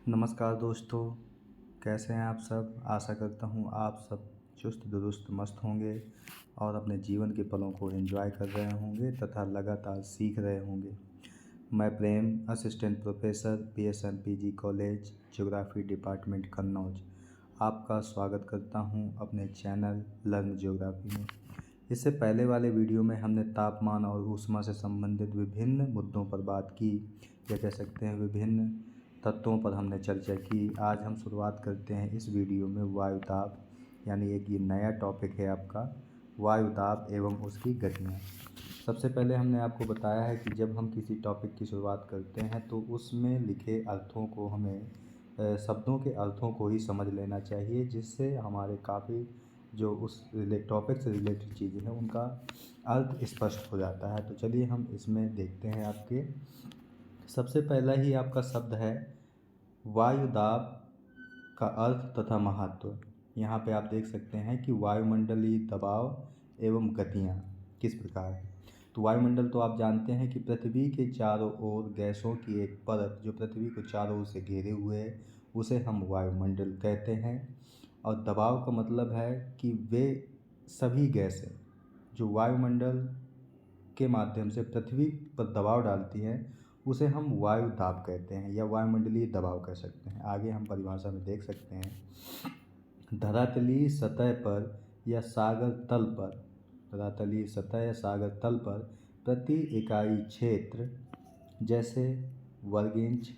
नमस्कार दोस्तों, कैसे हैं आप सब। आशा करता हूँ आप सब चुस्त दुरुस्त मस्त होंगे और अपने जीवन के पलों को एंजॉय कर रहे होंगे तथा लगातार सीख रहे होंगे। मैं Prem, assistant professor, PSMPG college, geography department Kannauj, आपका स्वागत करता हूँ अपने चैनल लर्न ज्योग्राफी में। इससे पहले वाले वीडियो में हमने तापमान और ऊष्मा से संबंधित विभिन्न मुद्दों पर बात की, या कह सकते हैं विभिन्न तत्वों पर हमने चर्चा की। आज हम शुरुआत करते हैं इस वीडियो में वायुदाब, यानी एक ये नया टॉपिक है आपका, वायुदाब एवं उसकी गतियाँ। सबसे पहले हमने आपको बताया है कि जब हम किसी टॉपिक की शुरुआत करते हैं तो उसमें लिखे अर्थों को हमें शब्दों के अर्थों को ही समझ लेना चाहिए, जिससे हमारे काफ़ी जो उस टॉपिक से रिलेटेड चीज़ें हैं उनका अर्थ स्पष्ट हो जाता है। तो चलिए हम इसमें देखते हैं। आपके सबसे पहला ही आपका शब्द है वायुदाब का अर्थ तथा महत्व। यहाँ पे आप देख सकते हैं कि वायुमंडलीय दबाव एवं गतियाँ किस प्रकार है। तो वायुमंडल तो आप जानते हैं कि पृथ्वी के चारों ओर गैसों की एक परत जो पृथ्वी को चारों ओर से घेरे हुए है, उसे हम वायुमंडल कहते हैं। और दबाव का मतलब है कि वे सभी गैसें जो वायुमंडल के माध्यम से पृथ्वी पर दबाव डालती हैं उसे हम वायु दाब कहते हैं या वायुमंडलीय दबाव कह सकते हैं। आगे हम परिभाषा में देख सकते हैं, धरातलीय सतह पर या सागर तल पर, धरातलीय सतह या सागर तल पर प्रति इकाई क्षेत्र, जैसे वर्ग इंच,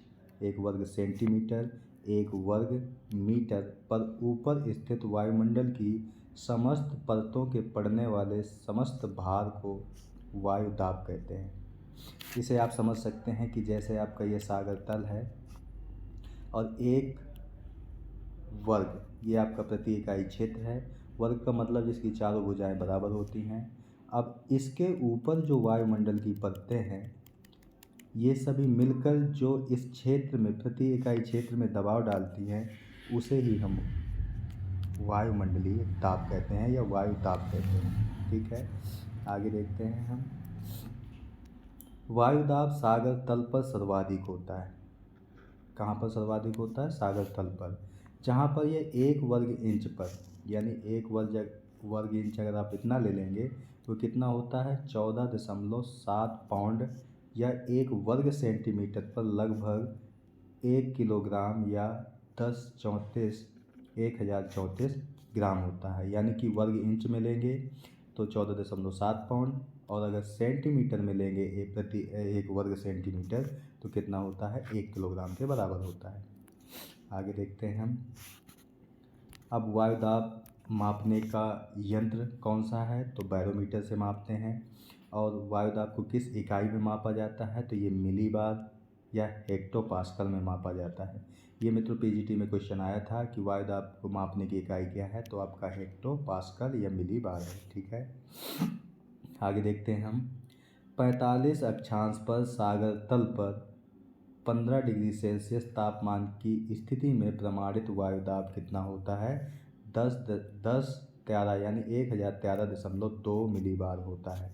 एक वर्ग सेंटीमीटर, एक वर्ग मीटर पर ऊपर स्थित वायुमंडल की समस्त परतों के पड़ने वाले समस्त भार को वायु दाब कहते हैं। इसे आप समझ सकते हैं कि जैसे आपका ये सागर तल है और एक वर्ग ये आपका प्रति इकाई क्षेत्र है। वर्ग का मतलब जिसकी चारों भुजाएं बराबर होती हैं। अब इसके ऊपर जो वायुमंडल की परतें हैं ये सभी मिलकर जो इस क्षेत्र में प्रति इकाई क्षेत्र में दबाव डालती हैं उसे ही हम वायुमंडलीय दाब कहते हैं या वायु दाब कहते हैं। ठीक है, आगे देखते हैं हम। वायुदाब सागर तल पर सर्वाधिक होता है। कहाँ पर सर्वाधिक होता है? सागर तल पर, जहाँ पर ये एक वर्ग इंच पर, यानी एक वर्ग इंच अगर आप इतना ले लेंगे तो कितना होता है? 14.7 पाउंड या एक वर्ग सेंटीमीटर पर लगभग 1 किलोग्राम या 1034 ग्राम होता है। यानी कि वर्ग इंच में लेंगे तो 14.7 पाउंड, और अगर सेंटीमीटर में लेंगे एक वर्ग सेंटीमीटर तो कितना होता है? 1 किलोग्राम के बराबर होता है। आगे देखते हैं हम। अब वायुदाब मापने का यंत्र कौन सा है? तो बैरोमीटर से मापते हैं। और वायुदाब को किस इकाई में मापा जाता है? तो ये मिलीबार या हेक्टोपास्कल में मापा जाता है। ये मित्रों पीजीटी में क्वेश्चन आया था कि वायुदाब को मापने की इकाई क्या है, तो आपका हेक्टोपास्कल या मिलीबार है। ठीक है, आगे देखते हैं हम। 45 अक्षांश पर सागर तल पर 15 डिग्री सेल्सियस तापमान की स्थिति में प्रमाणित वायुदाब कितना होता है? 10 13 यानी 1013.2 मिलीबार होता है।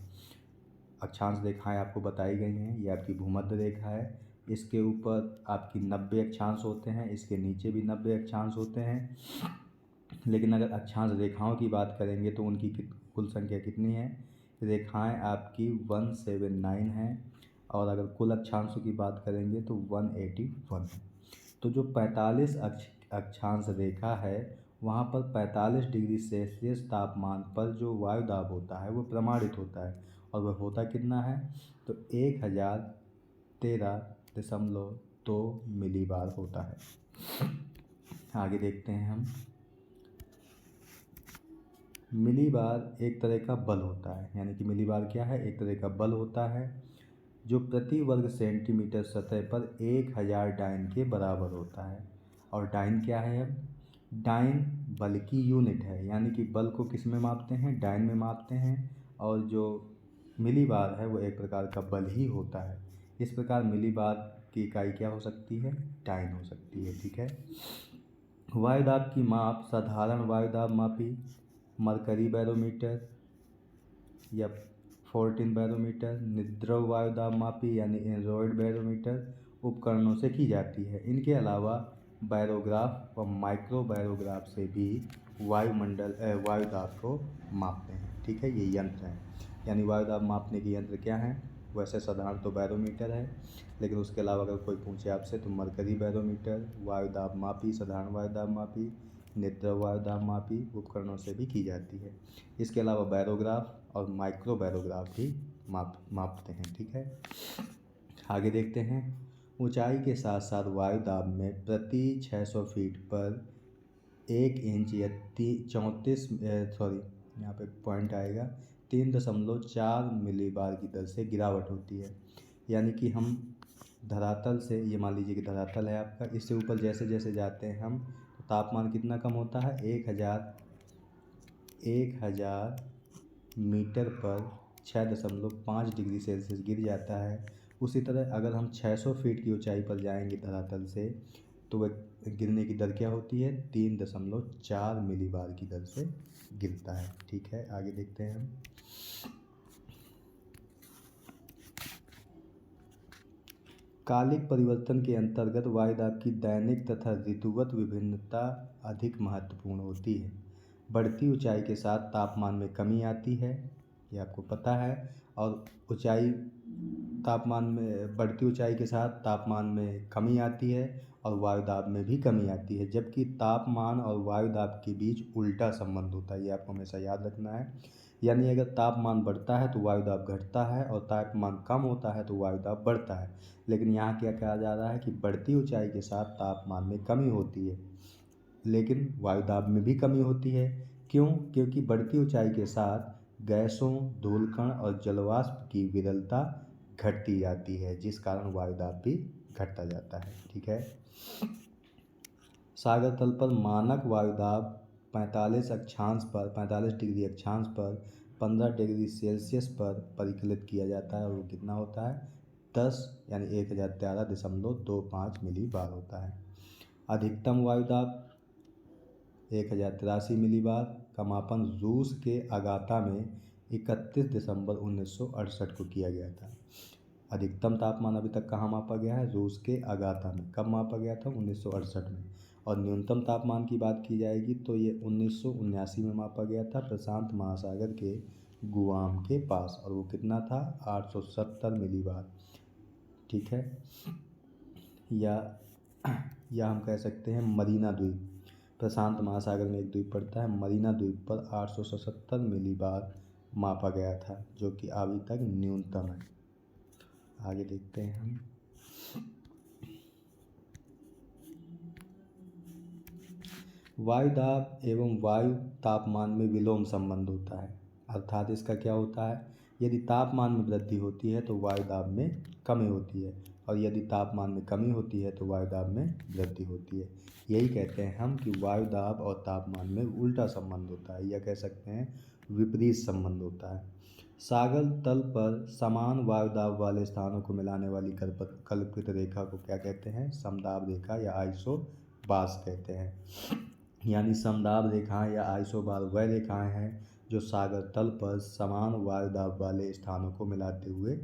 अक्षांश रेखाएं आपको बताई गई हैं। ये आपकी भूमध्य रेखा है, इसके ऊपर आपकी 90 अक्षांश होते हैं, इसके नीचे भी 90 अक्षांश होते हैं। लेकिन अगर अक्षांश रेखाओं की बात करेंगे तो उनकी कुल संख्या कितनी है? रेखाएं आपकी 179 हैं, और अगर कुल अक्षांशों की बात करेंगे तो 181 है। तो जो 45 अक्षांश रेखा है वहाँ पर 45 डिग्री सेल्सियस तापमान पर जो वायुदाब होता है वो प्रमाणित होता है, और वह होता कितना है? तो 1013.2 मिलीबार होता है। आगे देखते हैं हम। मिलीबार एक तरह का बल होता है, यानी कि मिलीबार क्या है? एक तरह का बल होता है जो प्रति वर्ग सेंटीमीटर सतह पर 1000 डाइन के बराबर होता है। और डाइन क्या है? अब डाइन बल की यूनिट है, यानी कि बल को किस में मापते हैं? डाइन में मापते हैं। और जो मिलीबार है वो एक प्रकार का बल ही होता है। इस प्रकार मिलीबार की इकाई क्या हो सकती है? डाइन हो सकती है। ठीक है, वायुदाब की माप साधारण वायुदाब मापी, मरकरी बैरोमीटर या 14 बैरोमीटर, निद्रव वायुदाब मापी यानी एंड्रॉयड बैरोमीटर उपकरणों से की जाती है। इनके अलावा बैरोग्राफ व माइक्रो बैरोग्राफ से भी वायु दाब को मापते हैं। ठीक है, ये यंत्र हैं। यानी वायु दाब मापने के यंत्र क्या हैं? वैसे साधारण तो बैरोमीटर है, लेकिन उसके अलावा अगर कोई पूछे आपसे तो मरकरी बैरोमीटर, वायु दाब मापी, साधारण वायु दाब मापी, नेत्र वायु दाब मापी उपकरणों से भी की जाती है। इसके अलावा बैरोग्राफ और माइक्रो बैरोग्राफ भी मापते हैं। ठीक है, आगे देखते हैं। ऊंचाई के साथ साथ वायु दाब में प्रति 600 फीट पर 1 इंच या 34 यहाँ पे पॉइंट आएगा 3.4 मिलीबार की दर से गिरावट होती है। यानी कि हम धरातल से, ये मान लीजिए कि धरातल है आपका, इससे ऊपर जैसे जैसे जाते हैं हम तो तापमान कितना कम होता है? 1000 मीटर पर 6.5 डिग्री सेल्सियस गिर जाता है। उसी तरह अगर हम 600 फीट की ऊंचाई पर जाएंगे धरातल से तो वह गिरने की दर क्या होती है? 3.4 मिलीबार की दर से गिरता है। ठीक है, आगे देखते हैं हम। कालिक परिवर्तन के अंतर्गत वायु दाब की दैनिक तथा ऋतुगत विभिन्नता अधिक महत्वपूर्ण होती है। बढ़ती ऊंचाई के साथ तापमान में कमी आती है, ये आपको पता है। और बढ़ती ऊंचाई के साथ तापमान में कमी आती है और वायु दाब में भी कमी आती है, जबकि तापमान और वायु दाब के बीच उल्टा संबंध होता है। ये आपको हमेशा याद रखना है। यानी अगर तापमान बढ़ता है तो वायु दाब घटता है और तापमान कम होता है तो वायु दाब बढ़ता है। लेकिन यहाँ क्या कहा जा रहा है कि बढ़ती ऊंचाई के साथ तापमान में कमी होती है, लेकिन वायु दाब में भी कमी होती है। क्यों? क्योंकि बढ़ती ऊंचाई के साथ गैसों, धूलकण और जलवाष्प की विरलता घटती जाती है, जिस कारण वायु दाब भी घटता जाता है। ठीक है, सागर तल पर मानक वायु दाब 45 डिग्री अक्षांश पर 15 डिग्री सेल्सियस पर परिकलित किया जाता है और वो कितना होता है? 10 यानी 1013.25 मिलीबार होता है। अधिकतम वायु दाब 1083 मिलीबार का मापन रूस के अगाता में 31 दिसंबर 1968 को किया गया था। अधिकतम तापमान अभी तक कहाँ मापा गया है? रूस के अगाता में। कब मापा गया था? 1968 में। और न्यूनतम तापमान की बात की जाएगी तो ये 1979 में मापा गया था प्रशांत महासागर के गुआम के पास, और वो कितना था? 870 मिलीबार। ठीक है, या हम कह सकते हैं मरीना द्वीप, प्रशांत महासागर में एक द्वीप पड़ता है मरीना द्वीप पर 877 मिलीबार मापा गया था, जो कि अभी तक न्यूनतम है। आगे देखते हैं हम। वायु दाब एवं वायु तापमान में विलोम संबंध होता है। अर्थात इसका क्या होता है? यदि तापमान में वृद्धि होती है तो वायु दाब में कमी होती है, और यदि तापमान में कमी होती है तो वायु दाब में वृद्धि होती है। यही कहते हैं हम कि वायु दाब और तापमान में उल्टा संबंध होता है, या कह सकते हैं विपरीत संबंध होता है। सागर तल पर समान वायु दाब वाले स्थानों को मिलाने वाली कल्पित रेखा को क्या कहते हैं? समदाब रेखा या आइसोबार्स कहते हैं। यानी समदाब रेखाएं या आइसोबार वह रेखाएं हैं जो सागर तल पर समान वायु दाब वाले स्थानों को मिलाते हुए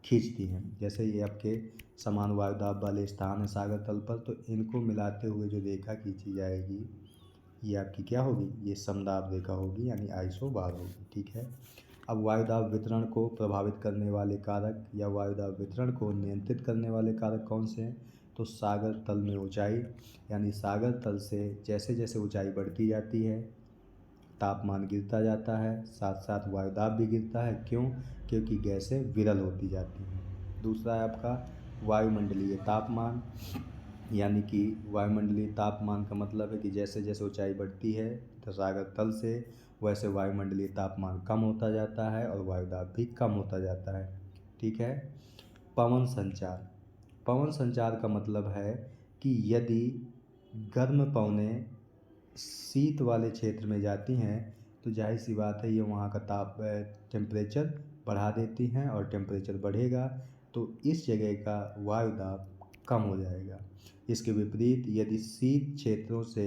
खींचती हैं। जैसे ये आपके समान वायु दाब वाले स्थान हैं सागर तल पर, तो इनको मिलाते हुए जो रेखा खींची जाएगी ये आपकी क्या होगी? ये समदाब रेखा होगी, यानी आइसोबार होगी। ठीक है, अब वायु दाब वितरण को प्रभावित करने वाले कारक या वायु दाब वितरण को नियंत्रित करने वाले कारक कौन से हैं? तो सागर तल में ऊंचाई, यानी सागर तल से जैसे जैसे ऊंचाई बढ़ती जाती है तापमान गिरता जाता है, साथ साथ वायु दाब भी गिरता है। क्यों? क्योंकि गैसें विरल होती जाती हैं। दूसरा है आपका वायुमंडलीय तापमान, यानी कि वायुमंडलीय तापमान का मतलब है कि जैसे जैसे ऊंचाई बढ़ती है तो सागर तल से, वैसे वायुमंडलीय तापमान कम होता जाता है और वायु दाब भी कम होता जाता है। ठीक है, पवन संचार। पवन संचार का मतलब है कि यदि गर्म पवनें शीत वाले क्षेत्र में जाती हैं तो जाहिर सी बात है ये वहाँ का टेम्परेचर बढ़ा देती हैं, और टेम्परेचर बढ़ेगा तो इस जगह का वायु दाब कम हो जाएगा। इसके विपरीत यदि शीत क्षेत्रों से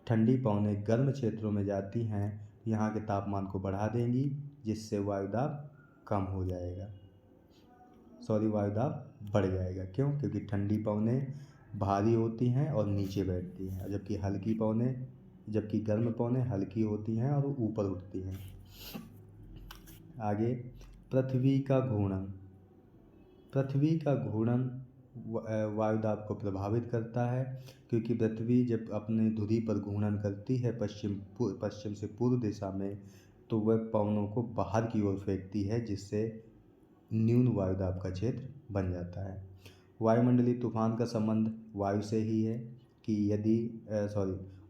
ठंडी पवनें गर्म क्षेत्रों में जाती हैं यहाँ के तापमान को बढ़ा देंगी, जिससे वायु दाब कम हो जाएगा, वायु दाब बढ़ जाएगा। क्यों? क्योंकि ठंडी पवनें भारी होती हैं और नीचे बैठती हैं, जबकि गर्म पवनें हल्की होती हैं और ऊपर उठती हैं। आगे, पृथ्वी का घूर्णन। पृथ्वी का घूर्णन वायुदाब को प्रभावित करता है, क्योंकि पृथ्वी जब अपने धुरी पर घूर्णन करती है पश्चिम से पूर्व दिशा में, तो वह पवनों को बाहर की ओर फेंकती है, जिससे न्यून वायुदाब का क्षेत्र बन जाता है। वायुमंडलीय तूफान का संबंध वायु से ही है कि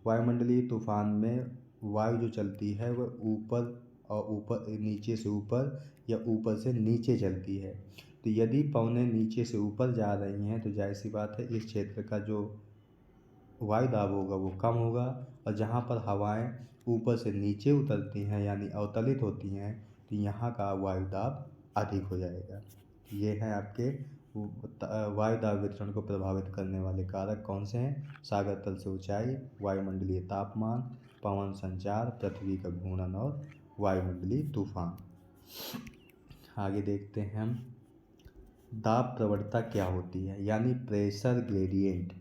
वायुमंडलीय तूफान में वायु जो चलती है वह ऊपर नीचे से ऊपर या ऊपर से नीचे चलती है। तो यदि पवनें नीचे से ऊपर जा रही हैं तो जाहिर सी बात है इस क्षेत्र का जो वायुदाब होगा वो कम होगा, और जहाँ पर हवाएं ऊपर से नीचे उतरती हैं यानी अवतलित होती हैं, तो यहाँ का वायुदाब अधिक हो जाएगा। ये हैं आपके वायुदाब वितरण को प्रभावित करने वाले कारक कौन से हैं? सागर तल से ऊंचाई, वायुमंडलीय तापमान, पवन संचार, पृथ्वी का घूर्णन और वायुमंडलीय तूफान। आगे देखते हैं हम, दाब प्रवणता क्या होती है, यानी प्रेशर ग्रेडियंट।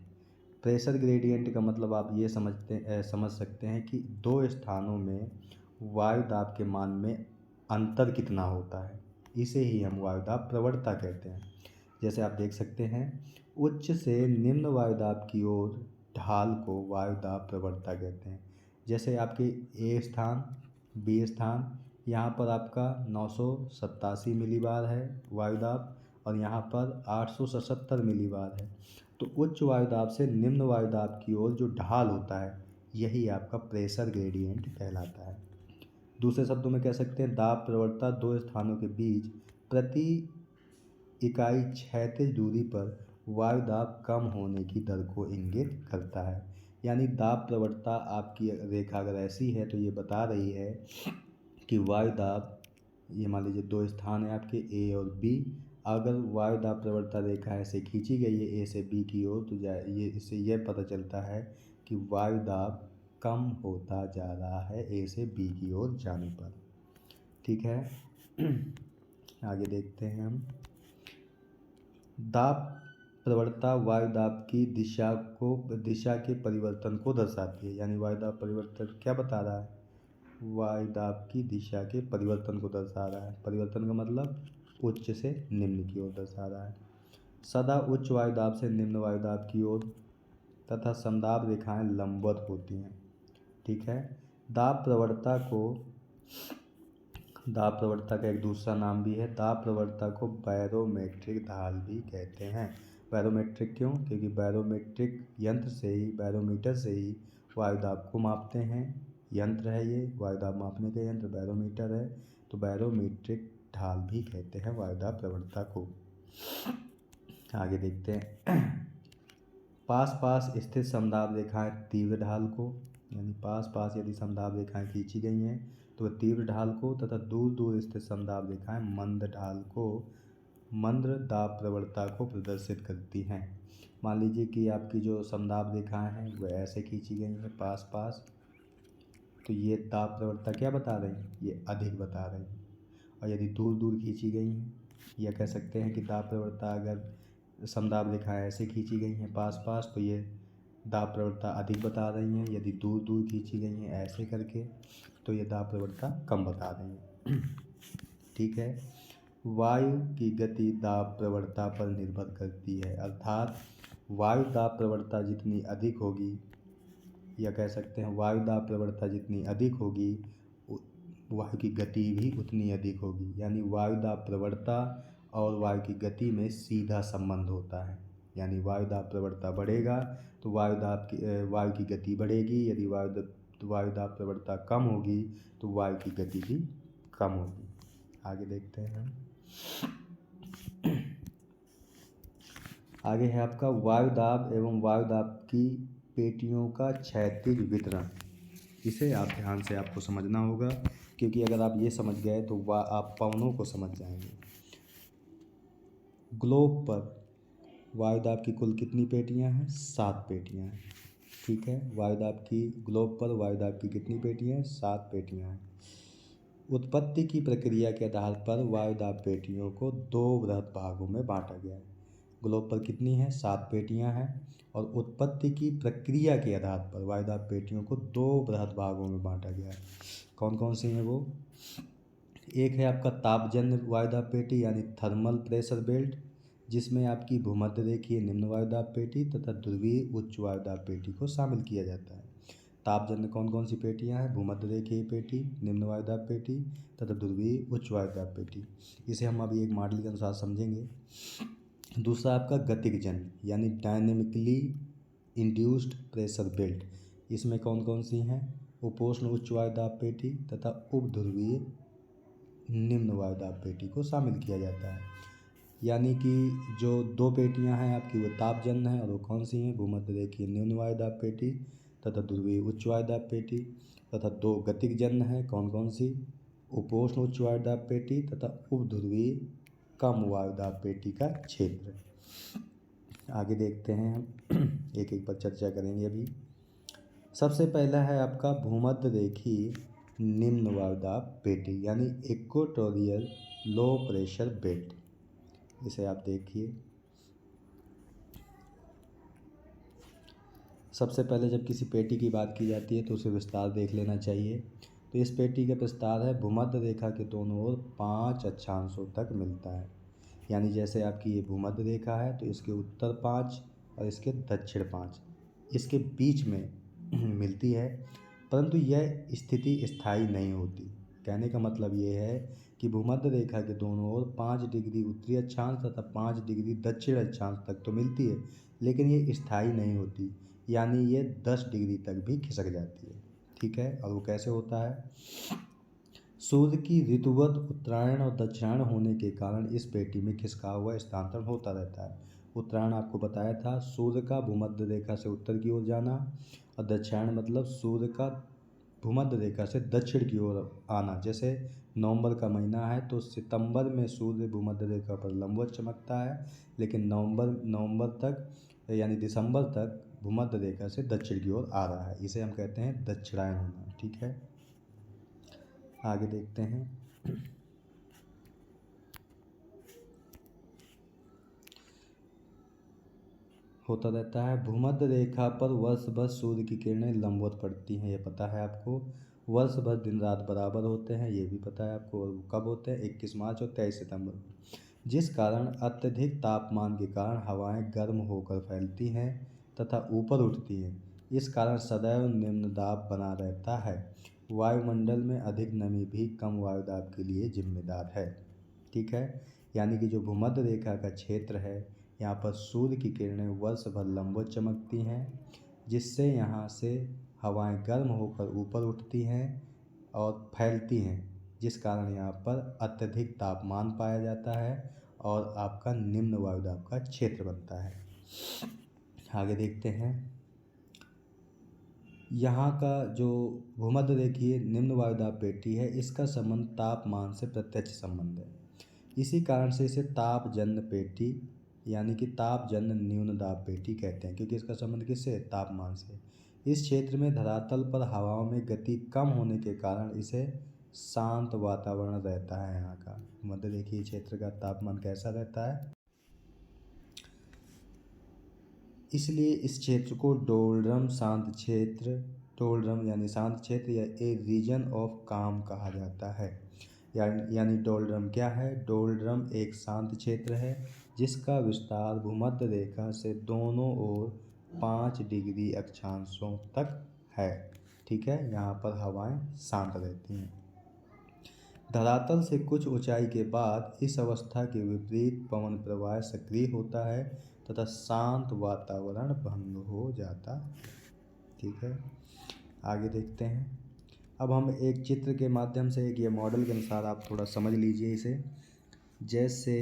प्रेशर ग्रेडियंट का मतलब आप ये समझ सकते हैं कि दो स्थानों में वायुदाब के मान में अंतर कितना होता है, इसे ही हम वायुदाब प्रवणता कहते हैं। जैसे आप देख सकते हैं, उच्च से निम्न वायुदाब की ओर ढाल को वायुदाब प्रवणता कहते हैं। जैसे आपके ए स्थान, बी स्थान, यहाँ पर आपका 987 मिलीबार है वायुदाब और यहाँ पर 877 मिलीबार है। तो उच्च वायुदाब से निम्न वायुदाब की ओर जो ढाल होता है, यही आपका प्रेशर ग्रेडियंट कहलाता है। दूसरे शब्दों में कह सकते हैं, दाब प्रवणता दो स्थानों के बीच प्रति इकाई क्षैतिज दूरी पर वायुदाब कम होने की दर को इंगित करता है। यानी दाब प्रवणता आपकी रेखा अगर ऐसी है तो ये बता रही है कि वायुदाब, ये मान लीजिए दो स्थान है आपके ए और बी, अगर वायुदाब प्रवणता रेखा ऐसे खींची गई है ए से बी की ओर, तो इससे यह पता चलता है कि वायुदाब कम होता जा रहा है ए से बी की ओर जाने पर। ठीक है। आगे देखते हैं हम, दाब प्रवणता वायुदाब की दिशा के परिवर्तन को दर्शाती है। यानी वायुदाब परिवर्तन क्या बता रहा है? वायुदाब की दिशा के परिवर्तन को दर्शा रहा है। परिवर्तन का मतलब उच्च से निम्न की ओर दर्शा रहा है। सदा उच्च वायुदाब से निम्न वायुदाब की ओर तथा समदाब रेखाएं लंबवत होती हैं। ठीक है। दाब प्रवणता का एक दूसरा नाम भी है। दाब प्रवणता को बैरोमेट्रिक ढाल भी कहते हैं। बैरोमेट्रिक क्यों? क्योंकि बैरोमीटर से ही वायुदाब को मापते हैं। यंत्र है ये, वायुदाब मापने का यंत्र बैरोमीटर है, तो बैरोमीट्रिक ढाल भी कहते हैं वायुदाब प्रवणता को। आगे देखते हैं, पास पास स्थित समदाब रेखाएं तीव्र ढाल को, यानी पास पास यदि समदाब रेखाएं खींची गई हैं तो वह तीव्र ढाल को, तथा दूर दूर स्थित समदाब रेखाएं मंद दाब प्रवणता को प्रदर्शित करती हैं। मान लीजिए कि आपकी जो समदाब रेखाएं हैं वह ऐसे खींची गई हैं पास पास, तो ये दाब प्रवणता क्या बता रही हैं? ये अधिक बता रही हैं। और यदि दूर दूर खींची गई हैं, या कह सकते हैं कि दाब प्रवणता अगर समदाब रेखाएं ऐसे खींची गई हैं पास पास, तो ये दाब प्रवणता अधिक बता रही हैं। यदि दूर दूर खींची गई हैं ऐसे करके, तो ये दाब प्रवणता कम बता रही हैं। ठीक है। वायु की गति दाब प्रवणता पर निर्भर करती है, अर्थात वायु दाब प्रवणता जितनी अधिक होगी, या कह सकते हैं वायु दाब प्रवणता जितनी अधिक होगी, वायु की गति भी उतनी अधिक होगी। यानी वायु दाब प्रवणता और वायु की गति में सीधा संबंध होता है। यानी वायु दाब प्रवणता बढ़ेगा तो वायु की गति बढ़ेगी। यदि वायु दाब प्रवणता कम होगी तो वायु की गति भी कम होगी। आगे देखते हैं हम, आगे है आपका वायु दाब एवं वायु दाब की पेटियों का क्षैतिज वितरण। इसे आप ध्यान से आपको समझना होगा, क्योंकि अगर आप ये समझ गए तो आप पवनों को समझ जाएंगे। ग्लोब पर वायुदाब की कुल कितनी पेटियां हैं? 7 पेटियां हैं। ठीक है। ग्लोब पर वायुदाब की कितनी पेटियां हैं? 7 पेटियां हैं। उत्पत्ति की प्रक्रिया के आधार पर वायुदाब पेटियों को 2 बृहद भागों में बांटा गया है। ग्लोब पर कितनी हैं? 7 पेटियां हैं। और उत्पत्ति की प्रक्रिया के आधार पर वायुदाब पेटियों को 2 बृहद भागों में बांटा गया है। कौन कौन सी हैं वो? एक है आपका तापजन्य वायुदाब पेटी यानी थर्मल प्रेशर बेल्ट, जिसमें आपकी भूमध्य रेखीय निम्न वायुदाब पेटी तथा ध्रुवीय उच्च वायुदाब पेटी को शामिल किया जाता है। तापजन्य कौन कौन सी पेटियां हैं? भूमध्य रेखीय पेटी, निम्न वायुदाब पेटी तथा ध्रुवीय उच्च वायुदाब पेटी। इसे हम अभी एक मॉडल के अनुसार समझेंगे। दूसरा आपका गतिक जन्य यानी डायनेमिकली इंड्यूस्ड प्रेशर बेल्ट, इसमें कौन कौन सी हैं? उपोष्ण उच्च वायुदाब पेटी तथा उपध्रुवीय निम्न वायुदाब पेटी को शामिल किया जाता है। यानी कि जो 2 पेटियां हैं आपकी वो तापजन्य हैं, और वो कौन सी हैं? भूमध्य रेखीय निम्न वायुदाब पेटी तथा ध्रुवीय उच्च वायुदाब पेटी। तथा 2 गतिक जन्य हैं, कौन कौन सी? उपोष्ण उच्च वायुदाब पेटी तथा उपध्रुवीय कम वायुदाब पेटी का क्षेत्र। आगे देखते हैं हम एक एक पर चर्चा करेंगे अभी। सबसे पहला है आपका भूमध्य रेखीय निम्न वायुदाब पेटी यानी इक्वेटोरियल लो प्रेशर बेल्ट। इसे आप देखिए। सबसे पहले जब किसी पेटी की बात की जाती है तो उसे विस्तार देख लेना चाहिए। तो इस पेटी का विस्तार है भूमध्य रेखा के दोनों ओर 5 अक्षांशों तक मिलता है। यानी जैसे आपकी ये भूमध्य रेखा है तो इसके उत्तर 5 और इसके दक्षिण 5 इसके बीच में मिलती है, परंतु यह स्थिति स्थायी नहीं होती। कहने का मतलब ये है कि भूमध्य रेखा के दोनों ओर 5 डिग्री उत्तरी अक्षांश तथा 5 डिग्री दक्षिण अक्षांश तक तो मिलती है, लेकिन ये स्थायी नहीं होती। यानी ये 10 डिग्री तक भी खिसक जाती है। ठीक है, और वो कैसे होता है? सूर्य की ऋतुवत उत्तरायण और दक्षिणायन होने के कारण इस पेटी में खिसका हुआ स्थानांतरण होता रहता है। उत्तरायण आपको बताया था, सूर्य का भूमध्य रेखा से उत्तर की ओर जाना, और दक्षिणायन मतलब सूर्य का भूमध्य रेखा से दक्षिण की ओर आना। जैसे नवंबर का महीना है तो सितंबर में सूर्य भूमध्य रेखा पर लंबवत चमकता है, लेकिन नवंबर तक यानी दिसंबर तक भूमध्य रेखा से दक्षिण की ओर आ रहा है। इसे हम कहते हैं दक्षिणायन होना। ठीक है, आगे देखते हैं। होता रहता है भूमध्य रेखा पर वर्ष भर सूर्य की किरणें लंबवत पड़ती हैं, ये पता है आपको। वर्ष भर दिन रात बराबर होते हैं, ये भी पता है आपको। और वो कब होते हैं? 21 मार्च और 23 सितंबर, जिस कारण अत्यधिक तापमान के कारण हवाएं गर्म होकर फैलती हैं तथा ऊपर उठती हैं। इस कारण सदैव निम्न दाब बना रहता है। वायुमंडल में अधिक नमी भी कम वायुदाब के लिए जिम्मेदार है। ठीक है, यानी कि जो भूमध्य रेखा का क्षेत्र है यहाँ पर सूर्य की किरणें वर्ष भर लंबवत चमकती हैं, जिससे यहाँ से हवाएं गर्म होकर ऊपर उठती हैं और फैलती हैं, जिस कारण यहाँ पर अत्यधिक तापमान पाया जाता है और आपका निम्न वायुदाब का क्षेत्र बनता है। आगे देखते हैं। यहाँ का जो भूमध्य रेखीय निम्न वायुदाब पेटी है इसका संबंध तापमान से प्रत्यक्ष संबंध है। इसी कारण से इसे तापजन्य पेटी यानी कि तापजन्य न्यून दाब पेटी कहते हैं, क्योंकि इसका संबंध किससे? तापमान से। इस क्षेत्र में धरातल पर हवाओं में गति कम होने के कारण इसे शांत वातावरण रहता है। यहाँ का मध्य रेखीय क्षेत्र का तापमान कैसा रहता है? इसलिए इस क्षेत्र को डोलड्रम शांत क्षेत्र, डोलड्रम यानी शांत क्षेत्र या ए रीजन ऑफ काम कहा जाता है। यानी डोलड्रम क्या है? डोलड्रम एक शांत क्षेत्र है जिसका विस्तार भूमध्य रेखा से दोनों ओर 5 डिग्री अक्षांशों तक है। ठीक है, यहाँ पर हवाएं शांत रहती हैं। धरातल से कुछ ऊंचाई के बाद इस अवस्था के विपरीत पवन प्रवाह सक्रिय होता है तथा शांत वातावरण भंग हो जाता है। ठीक है, आगे देखते हैं। अब हम एक चित्र के माध्यम से एक ये मॉडल के अनुसार आप थोड़ा समझ लीजिए इसे। जैसे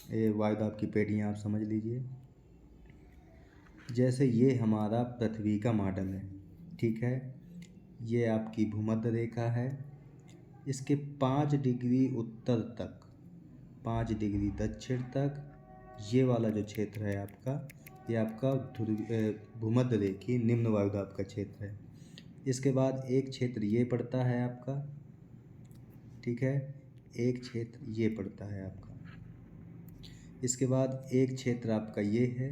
ये वायुदाब की पेटियाँ आप समझ लीजिए। जैसे ये हमारा पृथ्वी का मॉडल है। ठीक है, ये आपकी भूमध्य रेखा है, इसके 5 डिग्री उत्तर तक 5 डिग्री दक्षिण तक ये वाला जो क्षेत्र है आपका, ये आपका भूमध्य रेखीय निम्न वायुदाब का क्षेत्र है। इसके बाद एक क्षेत्र ये पड़ता है आपका। ठीक है, एक क्षेत्र ये पड़ता है आपका। इसके बाद एक क्षेत्र आपका ये है,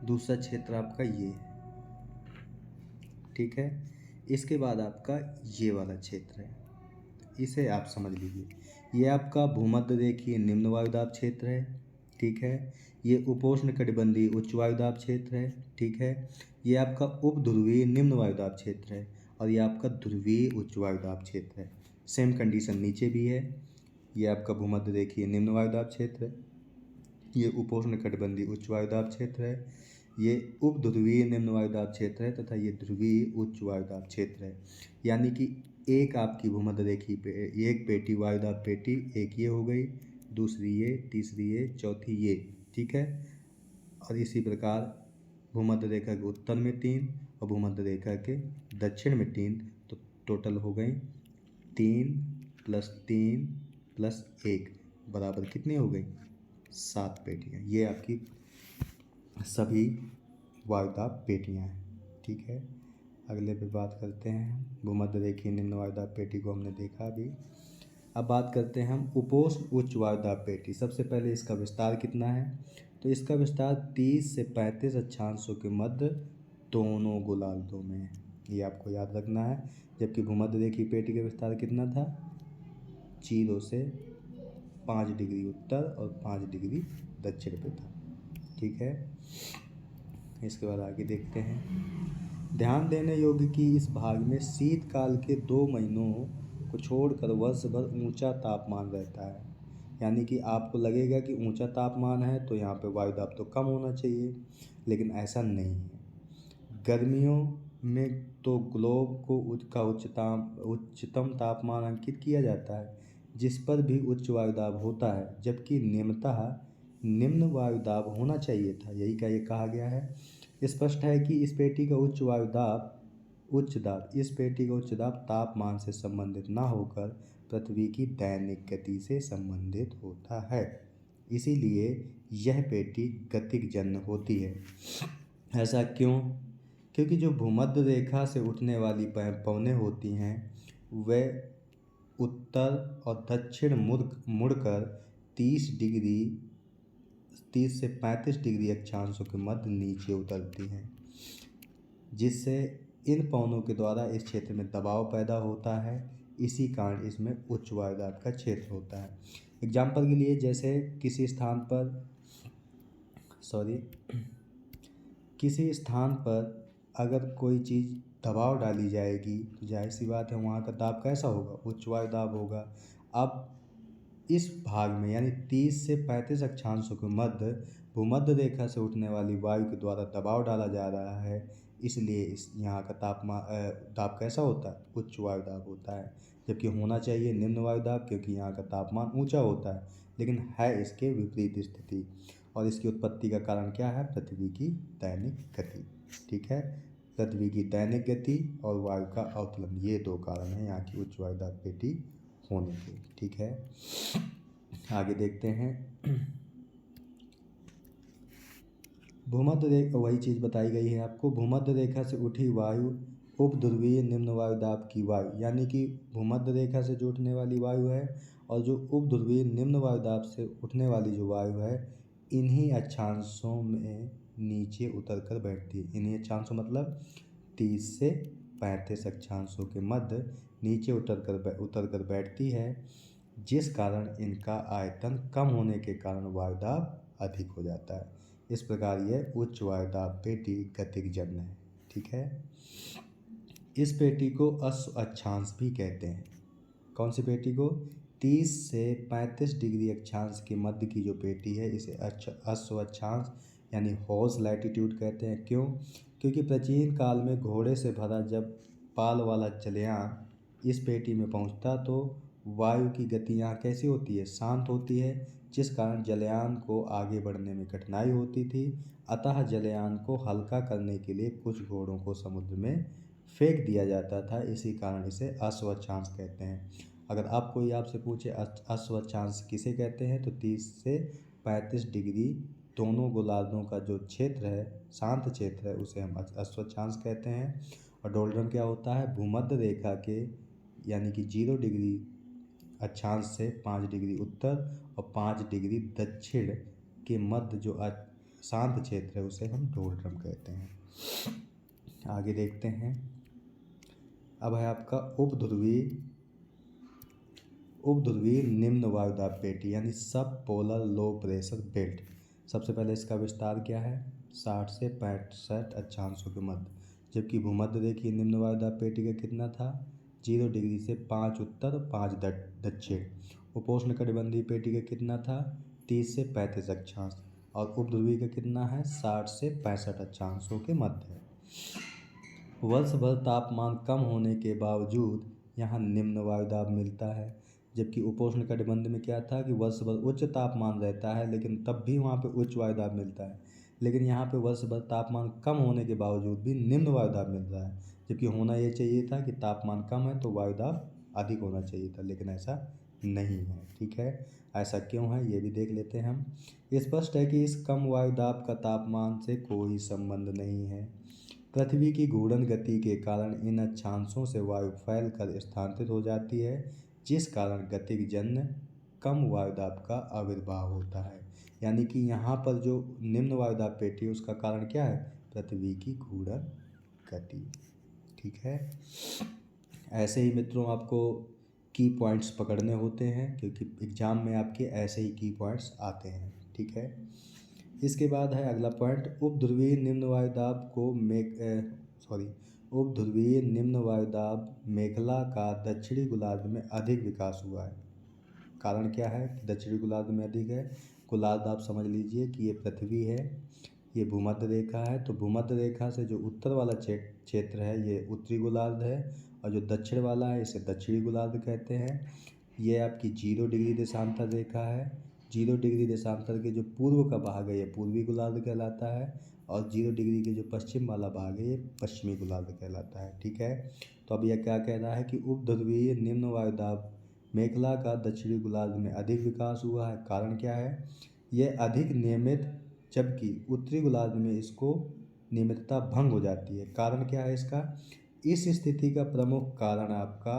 दूसरा क्षेत्र आपका ये है, ठीक है। इसके बाद आपका ये वाला क्षेत्र है, इसे आप समझ लीजिए। ये आपका भूमध्य रेखीय निम्न वायुदाब क्षेत्र है, ठीक है। ये उपोष्ण कटिबंधीय उच्च वायुदाब क्षेत्र है, ठीक है। ये आपका उपध्रुवीय निम्न वायुदाब क्षेत्र है और ये आपका ध्रुवीय उच्च वायुदाब क्षेत्र है। सेम कंडीशन नीचे भी है। ये आपका भूमध्य रेखीय निम्न वायुदाब क्षेत्र है, ये उपोष्ण कटिबंधीय उच्च वायुदाब क्षेत्र है, ये उपध्रुवीय निम्न वायुदाब क्षेत्र है तथा ये ध्रुवीय उच्च वायुदाब क्षेत्र है। यानी कि एक आपकी भूमध्य रेखीय एक पेटी वायुदाब पेटी, एक ये हो गई, दूसरी ये, तीसरी ये, चौथी ये, ठीक है। और इसी प्रकार भूमध्य रेखा के उत्तर में 3 और भूमध्य रेखा के दक्षिण में 3, तो टोटल हो गई 3 + 3 + 1 बराबर कितनी हो गई? 7 पेटियाँ। ये आपकी सभी वायुदाब पेटियाँ हैं, ठीक है। अगले पे बात करते हैं। भूमध्य रेखीय निम्न वायुदाब पेटी को हमने देखा अभी। अब बात करते हैं हम उपोष्ण उच्च वायुदाब पेटी। सबसे पहले इसका विस्तार कितना है? तो इसका विस्तार 30 से 35 अक्षांशों के मध्य दोनों गोलार्धों में है, ये आपको याद रखना है। जबकि भूमध्य रेखीय पेटी का विस्तार कितना था? 0 से 5 डिग्री उत्तर और 5 डिग्री दक्षिण पे था, ठीक है। इसके बाद आगे देखते हैं। ध्यान देने योग्य कि इस भाग में शीतकाल के 2 महीनों को छोड़कर वर्ष भर ऊंचा तापमान रहता है। यानी कि आपको लगेगा कि ऊंचा तापमान है तो यहाँ पे वायुदाब तो कम होना चाहिए, लेकिन ऐसा नहीं है। गर्मियों में तो ग्लोब को उच्चतम तापमान अंकित किया जाता है जिस पर भी उच्च वायुदाब होता है, जबकि निम्नतः निम्न वायुदाब होना चाहिए था। यही का ये कहा गया है। स्पष्ट है कि इस पेटी का इस पेटी का उच्च दाब तापमान से संबंधित ना होकर पृथ्वी की दैनिक गति से संबंधित होता है। इसीलिए यह पेटी गतिजन्य होती है। ऐसा क्यों? क्योंकि जो भूमध्य रेखा से उठने वाली पवनें होती हैं वह उत्तर और दक्षिण मुड़कर 30 से 35 डिग्री अक्षांशों के मध्य नीचे उतरती हैं, जिससे इन पवनों के द्वारा इस क्षेत्र में दबाव पैदा होता है। इसी कारण इसमें उच्च वायुदाब का क्षेत्र होता है। एग्जाम्पल के लिए, जैसे किसी स्थान पर अगर कोई चीज़ दबाव डाली जाएगी तो जाहिर सी बात है वहाँ का दाब कैसा होगा? उच्च वायुदाब होगा। अब इस भाग में यानी 30 से 35 अक्षांशों के मध्य भूमध्य रेखा से उठने वाली वायु के द्वारा दबाव डाला जा रहा है, इसलिए यहाँ का दाब कैसा होता है? उच्च वायुदाब होता है। जबकि होना चाहिए निम्न वायुदाब, क्योंकि यहाँ का तापमान ऊंचा होता है, लेकिन है इसके विपरीत स्थिति। और इसकी उत्पत्ति का कारण क्या है? पृथ्वी की दैनिक गति, ठीक है। पृथ्वी की दैनिक गति और वायु का अवतलन, ये 2 कारण हैं यहाँ की उच्च वायुदाब पेटी होने के, ठीक है। आगे देखते हैं। भूमध्य रेखा, वही चीज़ बताई गई है आपको। भूमध्य रेखा से उठी वायु उपध्रुवीय निम्न वायुदाब की वायु, यानी कि भूमध्य रेखा से जो उठने वाली वायु है और जो उपध्रुवीय निम्न वायुदाब से उठने वाली जो वायु है, इन्हीं अक्षांशों में नीचे उतर कर बैठती है। इन्हीं अक्षांशों मतलब 30 से 35 अक्षांशों के मध्य नीचे उतर कर बैठती है, जिस कारण इनका आयतन कम होने के कारण वायुदाब अधिक हो जाता है। इस प्रकार यह उच्च वायुदाब पेटी गतिजन्य है, ठीक है। इस पेटी को अश्व अक्षांश भी कहते हैं। कौन सी पेटी को? 30 से 35 डिग्री अक्षांश के मध्य की जो पेटी है इसे अश्व अक्षांश यानी हॉर्स लैटिट्यूड कहते हैं। क्यों? क्योंकि प्राचीन काल में घोड़े से भरा जब पाल वाला जलयान इस पेटी में पहुंचता तो वायु की गति यहाँ कैसी होती है? शांत होती है, जिस कारण जलयान को आगे बढ़ने में कठिनाई होती थी। अतः जलयान को हल्का करने के लिए कुछ घोड़ों को समुद्र में फेंक दिया जाता था। इसी कारण इसे अश्वक्षांश कहते हैं। अगर आप कोई आपसे पूछे अश्वक्षांश किसे कहते हैं, तो 30 से 35 डिग्री दोनों गोलार्धों का जो क्षेत्र है, शांत क्षेत्र है, उसे हम अश्वक्षांश कहते हैं। और डोल्डन क्या होता है? भूमध्य रेखा के यानी कि 0 डिग्री अक्षांश से 5 डिग्री उत्तर और 5 डिग्री दक्षिण के मध्य जो शांत क्षेत्र है उसे हम डोलड्रम कहते हैं। आगे देखते हैं। अब है आपका उपध्रुवीय निम्न वायुदाब पेटी यानी सब पोलर लो प्रेशर बेल्ट। सबसे पहले इसका विस्तार क्या है, 60 से 65 अक्षांशों के मध्य, जबकि भूमध्य रेखीय निम्न वायुदाब पेटी का कितना था, 0 डिग्री से 5 उत्तर 5 दक्षिण। उपोष्ण कटिबंधीय पेटी का कितना था, 30 से 35 अक्षांश, और उपध्रुवीय का कितना है, 60 से 65 अक्षांशों के मध्य है। वर्ष भर तापमान कम होने के बावजूद यहाँ निम्न वायुदाब मिलता है, जबकि उपोष्ण कटिबंध में क्या था कि वर्ष भर उच्च तापमान रहता है लेकिन तब भी वहाँ पे उच्च वायुदाब मिलता है। लेकिन यहाँ पे वर्ष भर तापमान कम होने के बावजूद भी निम्न वायुदाब मिल रहा है, जबकि होना ये चाहिए था कि तापमान कम है तो वायुदाब अधिक होना चाहिए था, लेकिन ऐसा नहीं है। ठीक है, ऐसा क्यों है ये भी देख लेते हैं हम। स्पष्ट है कि इस कम वायुदाब का तापमान से कोई संबंध नहीं है। पृथ्वी की घूर्णन गति के कारण इन अक्षांशों से वायु फैल कर स्थानांतरित हो जाती है, जिस कारण गतिजन्य कम वायुदाब का आविर्भाव होता है। यानी कि यहाँ पर जो निम्न वायुदाब पेटी है उसका कारण क्या है, पृथ्वी की घूर्णन गति। ठीक है, ऐसे ही मित्रों आपको की पॉइंट्स पकड़ने होते हैं, क्योंकि एग्जाम में आपके ऐसे ही की पॉइंट्स आते हैं। ठीक है, इसके बाद है अगला पॉइंट, उपध्रुवीय निम्न वायुदाब मेखला का दक्षिणी गोलार्ध में अधिक विकास हुआ है। कारण क्या है कि दक्षिणी गोलार्ध में अधिक है। गोलार्ध आप समझ लीजिए कि ये पृथ्वी है, ये भूमध्य रेखा है, तो भूमध्य रेखा से जो उत्तर वाला क्षेत्र है ये उत्तरी गोलार्ध है, और जो दक्षिण वाला है इसे दक्षिणी गोलार्ध कहते हैं। ये आपकी 0 डिग्री देशांतर रेखा है। 0 डिग्री देशांतर के जो पूर्व का भाग है ये पूर्वी गोलार्ध कहलाता है, और 0 डिग्री के जो पश्चिम वाला भाग है ये पश्चिमी गोलार्ध कहलाता है। ठीक है, तो अब यह क्या कह रहा है कि उपध्रुवीय निम्न वायुदाब मेखला का दक्षिणी गोलार्ध में अधिक विकास हुआ है। कारण क्या है, यह अधिक नियमित, जबकि उत्तरी गोलार्ध में इसको नियमितता भंग हो जाती है। कारण क्या है इसका, इस स्थिति का प्रमुख कारण आपका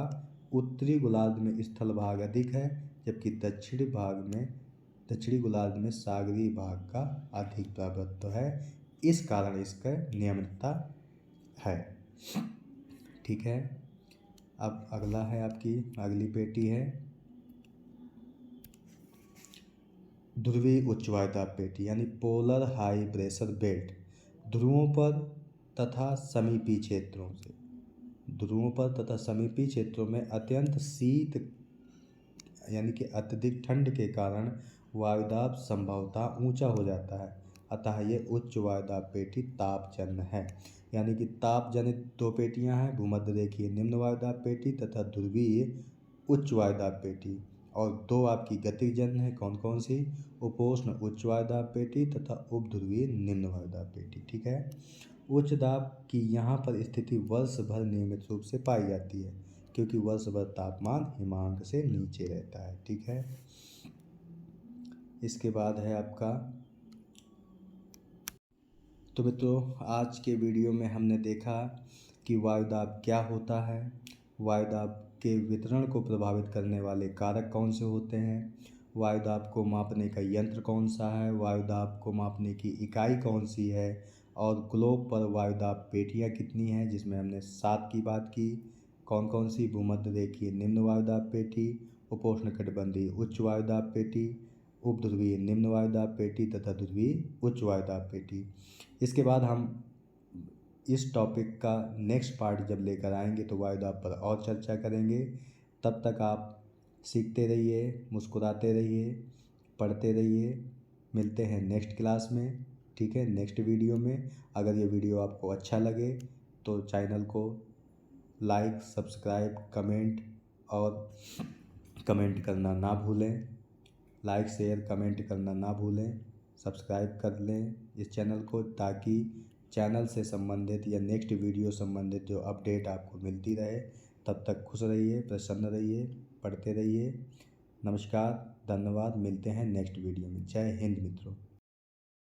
उत्तरी गोलार्ध में स्थल भाग अधिक है, जबकि दक्षिणी गोलार्ध में सागरीय भाग का अधिक प्रभुत्व है, इस कारण इसका नियमितता है। ठीक है, अब अगला है आपकी अगली पेटी है ध्रुवीय उच्च वायुदाब पेटी यानी पोलर हाई प्रेशर बेल्ट। ध्रुवों पर तथा समीपी क्षेत्रों में अत्यंत शीत यानी कि अत्यधिक ठंड के कारण वायुदाब संभवतः ऊंचा हो जाता है, अतः ये उच्च वायुदाब पेटी तापजन्य है। यानी कि ताप जनित 2 पेटियां हैं, भूमध्य रेखीय निम्न वायुदाब पेटी तथा ध्रुवीय उच्च वायुदाब पेटी, और 2 आपकी गतिजन्य है। कौन कौन सी, उपोष्ण उच्च वायुदाब पेटी तथा उपध्रुवीय निम्न वायुदाब पेटी। ठीक है, उच्च दाब की यहाँ पर स्थिति वर्ष भर नियमित रूप से पाई जाती है, क्योंकि वर्ष भर तापमान हिमांक से नीचे रहता है। ठीक है, इसके बाद है आपका, तो मित्रों आज के वीडियो में हमने देखा कि वायुदाब क्या होता है, वायुदाब के वितरण को प्रभावित करने वाले कारक कौन से होते हैं, वायुदाब को मापने का यंत्र कौन सा है, वायुदाब को मापने की इकाई कौन सी है, और ग्लोब पर वायुदाब पेटियाँ कितनी हैं, जिसमें हमने 7 की बात की। कौन कौन सी, भूमध्य रेखीय निम्न वायुदाब पेटी, उपोष्ण कटिबंधीय उच्च वायुदाब पेटी, उपध्रुवीय निम्न वायुदाब पेटी तथा ध्रुवीय उच्च वायुदाब पेटी। इसके बाद हम इस टॉपिक का नेक्स्ट पार्ट जब लेकर आएंगे तो वायुदाब पर और चर्चा करेंगे। तब तक आप सीखते रहिए, मुस्कुराते रहिए, पढ़ते रहिए। मिलते हैं नेक्स्ट क्लास में। ठीक है, नेक्स्ट वीडियो में। अगर ये वीडियो आपको अच्छा लगे तो चैनल को लाइक, सब्सक्राइब, कमेंट करना ना भूलें। लाइक, शेयर, कमेंट करना ना भूलें। सब्सक्राइब कर लें इस चैनल को, ताकि चैनल से संबंधित या नेक्स्ट वीडियो संबंधित जो अपडेट आपको मिलती रहे। तब तक खुश रहिए, प्रसन्न रहिए, पढ़ते रहिए। नमस्कार, धन्यवाद। मिलते हैं नेक्स्ट वीडियो में। जय हिंद मित्रों।